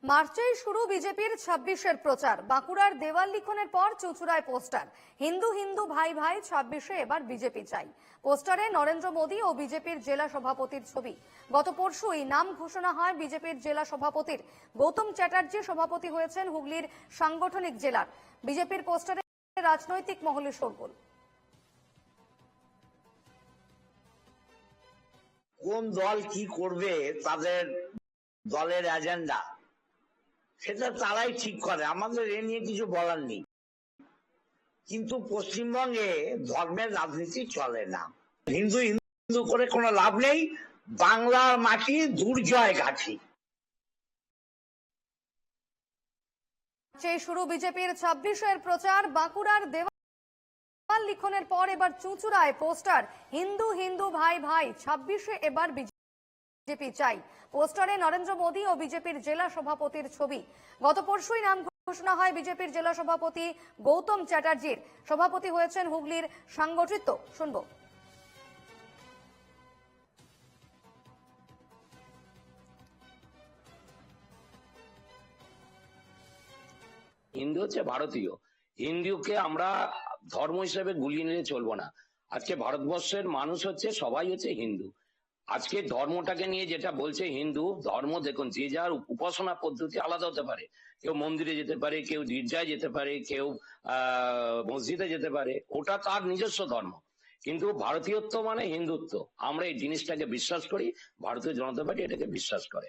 মার্চেই শুরু বিজেপির 26-এর প্রচার। বাঁকুড়ার দেওয়াল লিখনের পর চুঁচুড়ায় পোস্টার, হিন্দু হিন্দু ভাই ভাই 26-এ এবার বিজেপি চাই। পোস্টারে নরেন্দ্র মোদী ও বিজেপির জেলা সভাপতির ছবি। গত পরশুই নাম ঘোষণা হয় বিজেপির জেলা সভাপতির। গৌতম চ্যাটার্জি সভাপতি হয়েছেন হুগলির সাংগঠনিক জেলার। বিজেপির পোস্টারে রাজনৈতিক মহলে শোরগোল। কোন দল কি করবে তাদের দলের এজেন্ডা সেটা তারাই ঠিক করে, আমাদের এ নিয়ে কিছু বলার নেই। কিন্তু পশ্চিমবঙ্গে ধর্মের রাজনীতি চলে না। হিন্দু হিন্দু করে কোনো লাভ নেই। বাংলার মাটি দুর্জয় গাছি। শুরু বিজেপির 26-এর প্রচার। বাঁকুড়ার দেওয়াল লিখনের পর এবার চুঁচুড়ায় পোস্টার, হিন্দু হিন্দু ভাই ভাই 26-এ এবার বিজেপি চাই। পোস্টারে নরেন্দ্র মোদী ও বিজেপির জেলা সভাপতির ছবি। গত পরশুই নাম ঘোষণা হয় বিজেপির জেলা সভাপতি গৌতম চ্যাটার্জির। সভাপতি হয়েছেন হুগলির সাংগঠনিক। শুনবো। হিন্দু হচ্ছে ভারতীয়। হিন্দুকে আমরা ধর্ম হিসেবে গুলিয়ে নিয়ে চলবো না। আজকে ভারতবর্ষের মানুষ হচ্ছে সবাই হচ্ছে হিন্দু। আজকে ধর্মটাকে নিয়ে যেটা বলছে হিন্দু ধর্ম, দেখুন যে যার উপাসনা পদ্ধতি আলাদা হতে পারে। কেউ মন্দিরে যেতে পারে, কেউ গির্জায় যেতে পারে, কেউ মসজিদে যেতে পারে, ওটা তার নিজস্ব ধর্ম। কিন্তু ভারতীয়ত্ব মানে হিন্দুত্ব। আমরা এই জিনিসটাকে বিশ্বাস করি, ভারতীয় জনতা পার্টি এটাকে বিশ্বাস করে।